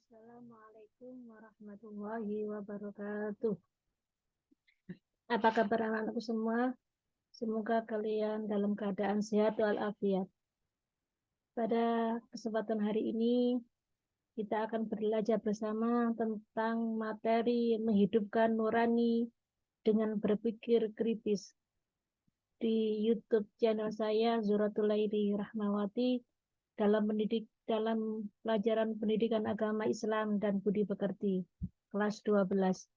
Assalamualaikum warahmatullahi wabarakatuh. Apa kabar anak-anakku semua? Semoga kalian dalam keadaan sehat walafiat. Pada kesempatan hari ini, kita akan belajar bersama tentang materi menghidupkan nurani dengan berpikir kritis di YouTube channel saya, Zuratul Laili Rahmawati, dalam pelajaran pendidikan agama Islam dan budi pekerti, kelas 12.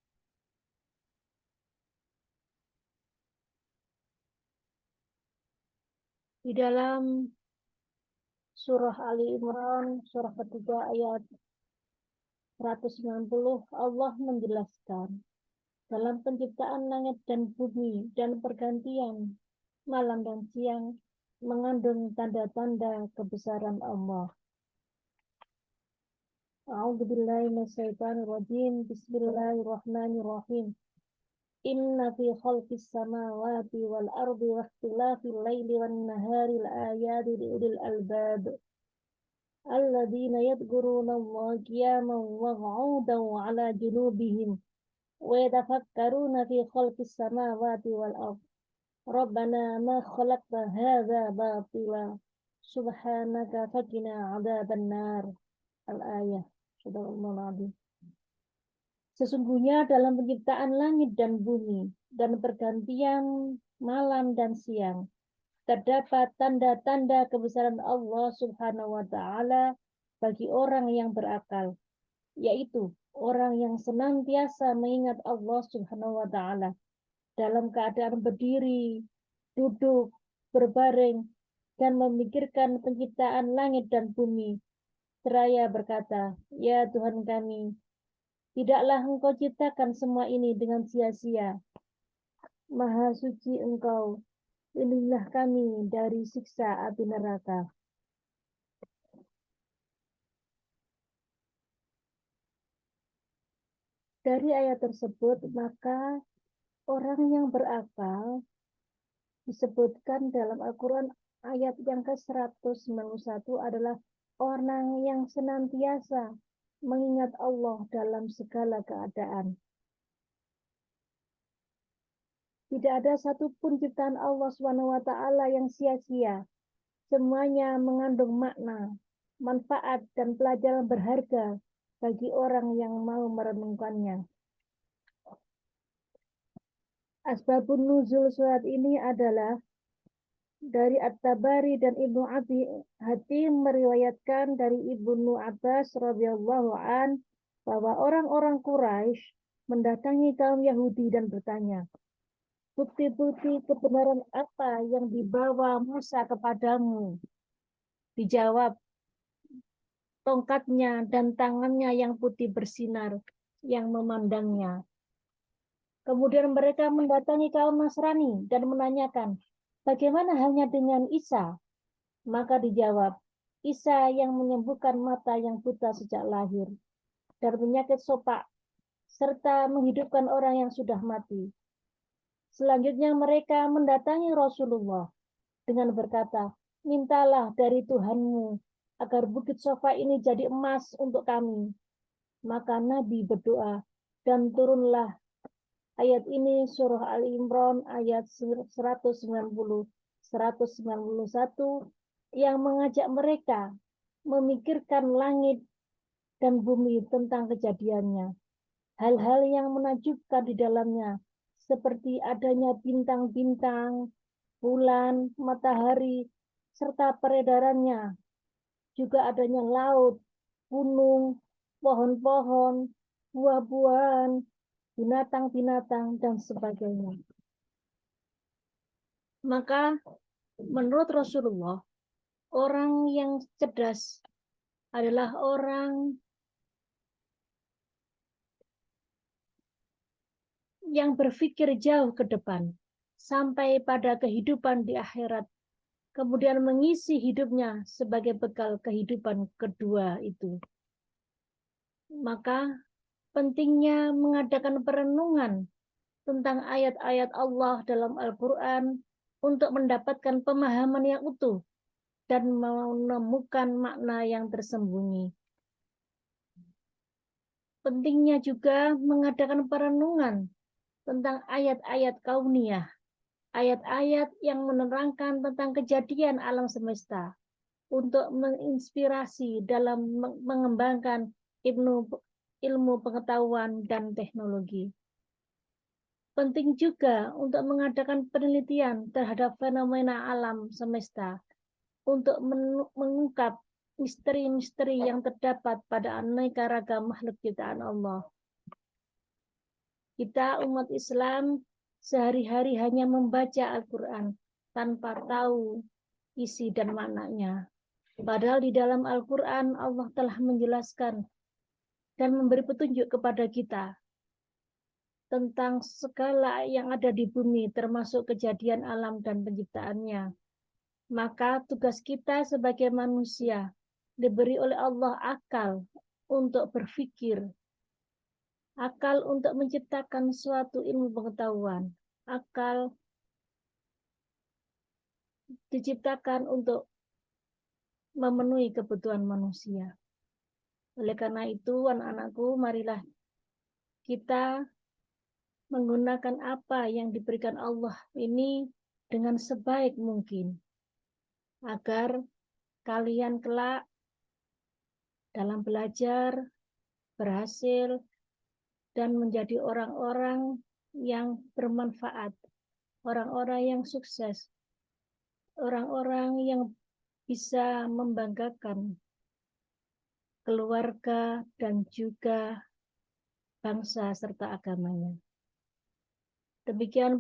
Di dalam surah Ali Imran, surah ketiga ayat 190, Allah menjelaskan, dalam penciptaan langit dan bumi dan pergantian malam dan siang mengandung tanda-tanda kebesaran Allah. A'udzubillahi minasyaitonir rajim. Bismillahirrahmanirrahim. Inna fi khalqis samawati wal ardi wa ikhtilafil laili wan nahari laayatin liulil albab. الذين يذكرون الله قياما وقعودا وعلى جنوبهم ويتفكرون في خلق السماوات والأرض ربنا ما خلقت هذا باطلا سبحانك فقنا عذاب النار. Al-ayah. Sesungguhnya dalam penciptaan langit dan bumi dan pergantian malam dan siang terdapat tanda-tanda kebesaran Allah Subhanahu wa Ta'ala bagi orang yang berakal, yaitu orang yang senantiasa mengingat Allah Subhanahu wa Ta'ala dalam keadaan berdiri, duduk, berbaring, dan memikirkan penciptaan langit dan bumi, seraya berkata, "Ya Tuhan kami, tidaklah Engkau ciptakan semua ini dengan sia-sia. Maha suci Engkau, lindungilah kami dari siksa api neraka." Dari ayat tersebut, maka orang yang berakal disebutkan dalam Al-Quran ayat yang ke-191 adalah orang yang senantiasa mengingat Allah dalam segala keadaan. Tidak ada satupun ciptaan Allah SWT yang sia-sia. Semuanya mengandung makna, manfaat, dan pelajaran berharga bagi orang yang mau merenungkannya. Asbabun nuzul surat ini adalah dari At-Tabari dan Ibnu Abi Hatim meriwayatkan dari Ibnu Abbas radhiyallahu an bahwa orang-orang Quraisy mendatangi kaum Yahudi dan bertanya, "Bukti-bukti kebenaran apa yang dibawa Musa kepadamu?" Dijawab, "Tongkatnya dan tangannya yang putih bersinar yang memandangnya." Kemudian mereka mendatangi kaum Nasrani dan menanyakan, "Bagaimana halnya dengan Isa?" Maka dijawab, "Isa yang menyembuhkan mata yang buta sejak lahir dan penyakit sopak, serta menghidupkan orang yang sudah mati." Selanjutnya mereka mendatangi Rasulullah dengan berkata, "Mintalah dari Tuhanmu agar bukit Sofa ini jadi emas untuk kami." Maka Nabi berdoa dan turunlah ayat ini, surah Ali Imran ayat 190-191, yang mengajak mereka memikirkan langit dan bumi tentang kejadiannya. Hal-hal yang menakjubkan di dalamnya, seperti adanya bintang-bintang, bulan, matahari, serta peredarannya. Juga adanya laut, gunung, pohon-pohon, buah-buahan, binatang-binatang, dan sebagainya. Maka menurut Rasulullah, orang yang cerdas adalah orang yang berpikir jauh ke depan, sampai pada kehidupan di akhirat, kemudian mengisi hidupnya sebagai bekal kehidupan kedua itu. Maka pentingnya mengadakan perenungan tentang ayat-ayat Allah dalam Al-Quran untuk mendapatkan pemahaman yang utuh dan menemukan makna yang tersembunyi. Pentingnya juga mengadakan perenungan tentang ayat-ayat kauniyah, ayat-ayat yang menerangkan tentang kejadian alam semesta untuk menginspirasi dalam mengembangkan ilmu pengetahuan dan teknologi. Penting juga untuk mengadakan penelitian terhadap fenomena alam semesta untuk mengungkap misteri-misteri yang terdapat pada aneka ragam makhluk ciptaan Allah. Kita umat Islam sehari-hari hanya membaca Al-Quran tanpa tahu isi dan maknanya. Padahal di dalam Al-Quran Allah telah menjelaskan dan memberi petunjuk kepada kita tentang segala yang ada di bumi, termasuk kejadian alam dan penciptaannya. Maka tugas kita sebagai manusia diberi oleh Allah akal untuk berpikir, akal untuk menciptakan suatu ilmu pengetahuan, akal diciptakan untuk memenuhi kebutuhan manusia. Oleh karena itu, anak-anakku, marilah kita menggunakan apa yang diberikan Allah ini dengan sebaik mungkin, agar kalian kelak dalam belajar berhasil dan menjadi orang-orang yang bermanfaat, orang-orang yang sukses, orang-orang yang bisa membanggakan keluarga dan juga bangsa serta agamanya. Demikian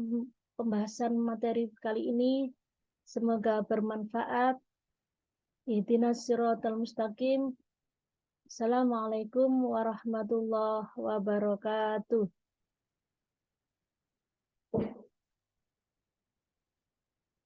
pembahasan materi kali ini. Semoga bermanfaat. Ihdinas siratal mustaqim. Assalamualaikum warahmatullahi wabarakatuh.